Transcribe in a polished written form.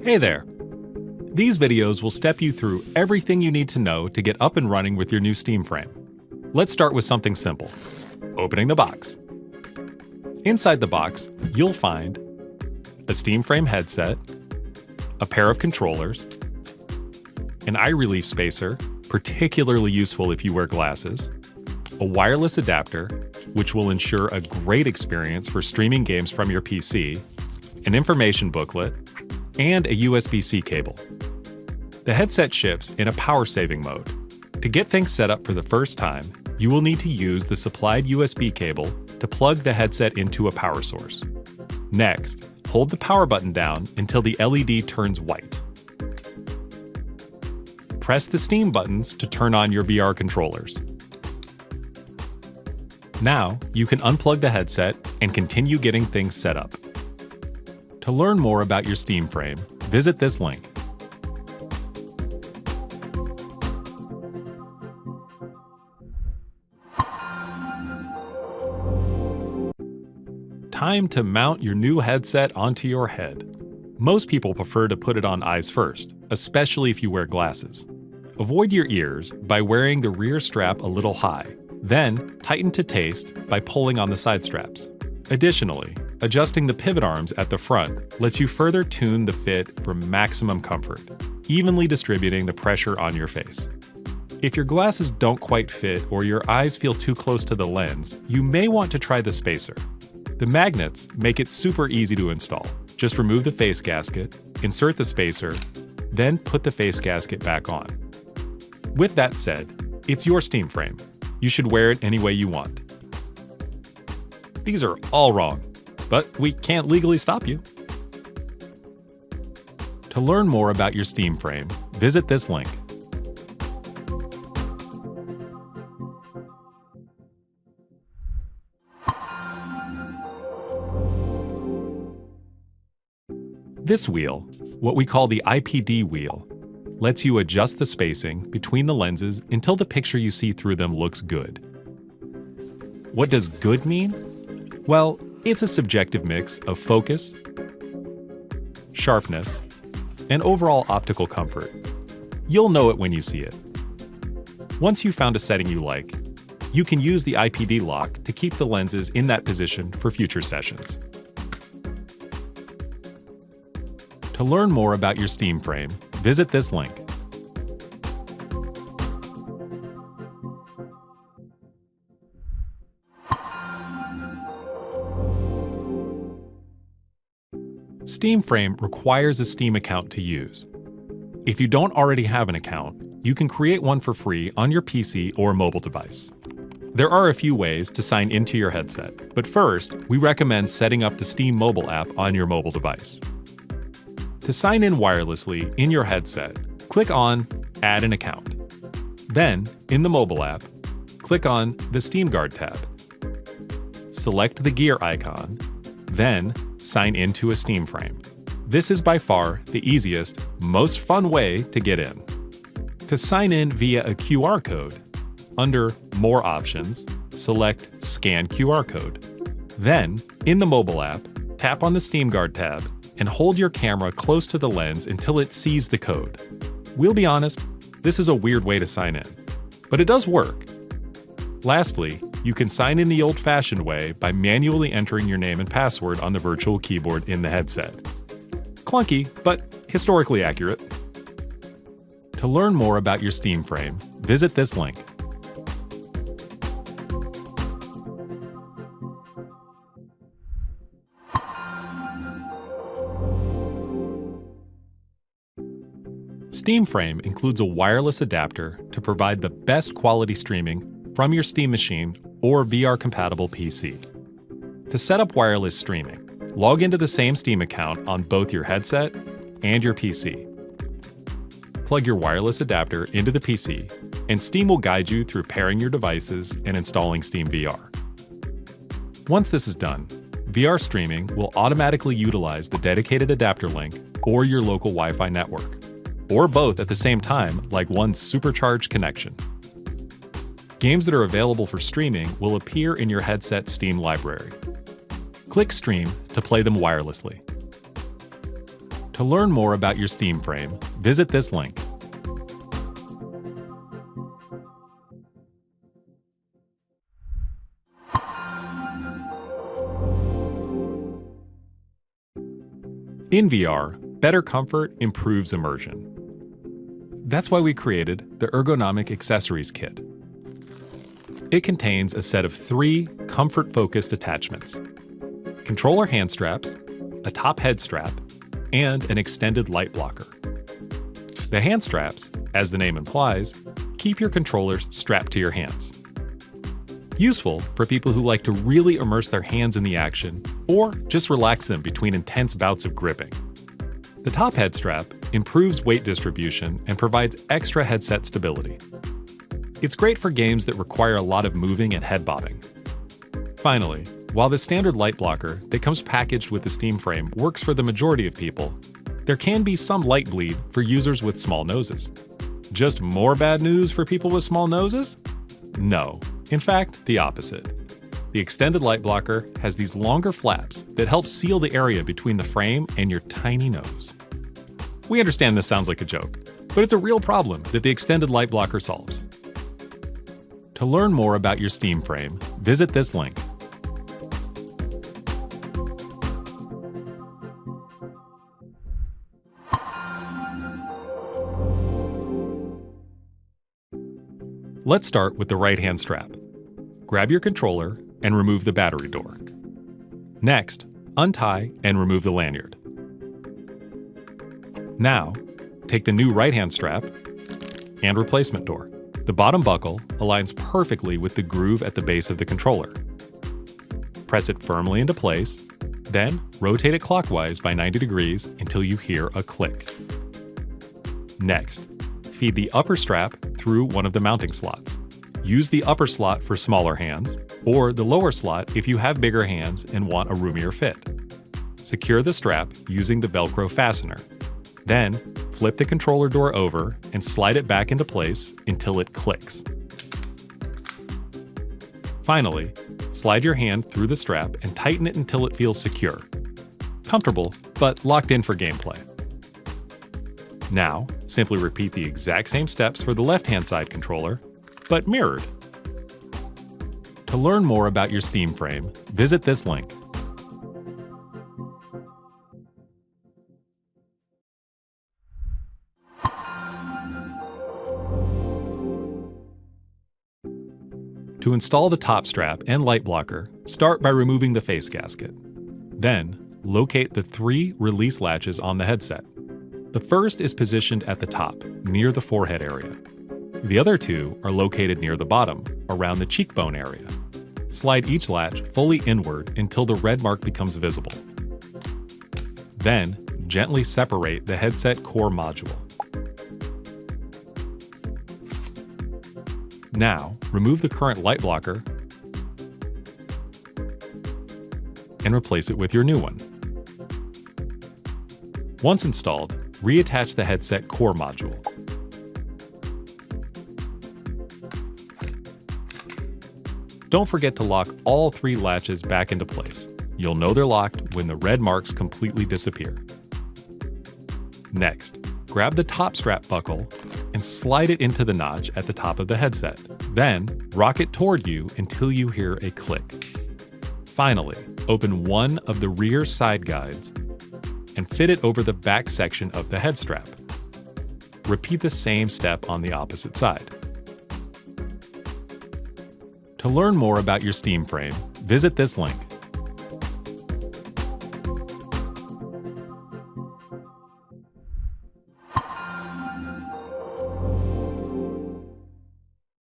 Hey there! These videos will step you through everything you need to know to get up and running with your new Steam frame. Let's start with something simple: opening the box. Inside the box, you'll find a Steam frame headset, a pair of controllers, an eye relief spacer, particularly useful if you wear glasses, a wireless adapter, which will ensure a great experience for streaming games from your PC, an information booklet, and a USB-C cable. The headset ships in a power-saving mode. To get things set up for the first time, you will need to use the supplied USB cable to plug the headset into a power source. Next, hold the power button down until the LED turns white. Press the Steam buttons to turn on your VR controllers. Now, you can unplug the headset and continue getting things set up. To learn more about your Steam frame, visit this link. Time to mount your new headset onto your head. Most people prefer to put it on eyes first, especially if you wear glasses. Avoid your ears by wearing the rear strap a little high, then tighten to taste by pulling on the side straps. Additionally, adjusting the pivot arms at the front lets you further tune the fit for maximum comfort, evenly distributing the pressure on your face. If your glasses don't quite fit or your eyes feel too close to the lens, you may want to try the spacer. The magnets make it super easy to install. Just remove the face gasket, insert the spacer, then put the face gasket back on. With that said, it's your Steam frame. You should wear it any way you want. These are all wrong, but we can't legally stop you. To learn more about your Steam frame, visit this link. This wheel, what we call the IPD wheel, lets you adjust the spacing between the lenses until the picture you see through them looks good. What does good mean? Well, it's a subjective mix of focus, sharpness, and overall optical comfort. You'll know it when you see it. Once you've found a setting you like, you can use the IPD lock to keep the lenses in that position for future sessions. To learn more about your Steam frame, visit this link. Steam frame requires a Steam account to use. If you don't already have an account, you can create one for free on your PC or mobile device. There are a few ways to sign into your headset, but first, we recommend setting up the Steam mobile app on your mobile device. To sign in wirelessly in your headset, click on Add an Account. Then, in the mobile app, click on the Steam Guard tab. Select the gear icon, then sign into a Steam frame. This is by far the easiest, most fun way to get in. To sign in via a QR code, under More Options, select Scan QR Code. Then, in the mobile app, tap on the Steam Guard tab and hold your camera close to the lens until it sees the code. We'll be honest, this is a weird way to sign in, but it does work. Lastly, you can sign in the old-fashioned way by manually entering your name and password on the virtual keyboard in the headset. Clunky, but historically accurate. To learn more about your Steam frame, visit this link. Steam frame includes a wireless adapter to provide the best quality streaming from your Steam machine or VR-compatible PC. To set up wireless streaming, log into the same Steam account on both your headset and your PC. Plug your wireless adapter into the PC, and Steam will guide you through pairing your devices and installing Steam VR. Once this is done, VR streaming will automatically utilize the dedicated adapter link or your local Wi-Fi network, or both at the same time like one supercharged connection. Games that are available for streaming will appear in your headset's Steam library. Click Stream to play them wirelessly. To To learn more about your steam frame, visit this link. In VR, better comfort improves immersion. That's why we created the Ergonomic Accessories Kit. It contains a set of 3 comfort-focused attachments: controller hand straps, a top head strap, and an extended light blocker. The hand straps, as the name implies, keep your controllers strapped to your hands. Useful for people who like to really immerse their hands in the action or just relax them between intense bouts of gripping. The top head strap improves weight distribution and provides extra headset stability. It's great for games that require a lot of moving and head bobbing. Finally, while the standard light blocker that comes packaged with the steam frame works for the majority of people, there can be some light bleed for users with small noses. Just more bad news for people with small noses? No. In fact, the opposite. The extended light blocker has these longer flaps that help seal the area between the frame and your tiny nose. We understand this sounds like a joke, but it's a real problem that the extended light blocker solves. To learn more about your steam frame, visit this link. Let's start with the right hand strap. Grab your controller and remove the battery door. Next, untie and remove the lanyard. Now, take the new right hand strap and replacement door. The bottom buckle aligns perfectly with the groove at the base of the controller. Press it firmly into place, then rotate it clockwise by 90 degrees until you hear a click. Next, feed the upper strap through one of the mounting slots. Use the upper slot for smaller hands, or the lower slot if you have bigger hands and want a roomier fit. Secure the strap using the Velcro fastener. Then, flip the controller door over and slide it back into place until it clicks. Finally, slide your hand through the strap and tighten it until it feels secure. Comfortable, but locked in for gameplay. Now, simply repeat the exact same steps for the left-hand side controller, but mirrored. To learn more about your steam frame, visit this link. To install the top strap and light blocker, start by removing the face gasket. Then, locate the 3 release latches on the headset. The first is positioned at the top, near the forehead area. The other 2 are located near the bottom, around the cheekbone area. Slide each latch fully inward until the red mark becomes visible. Then, gently separate the headset core module. Now, remove the current light blocker and replace it with your new one. Once installed, reattach the headset core module. Don't forget to lock all 3 latches back into place. You'll know they're locked when the red marks completely disappear. Next, grab the top strap buckle and slide it into the notch at the top of the headset. Then, rock it toward you until you hear a click. Finally, open one of the rear side guides and fit it over the back section of the head strap. Repeat the same step on the opposite side. To learn more about your steam frame, visit this link.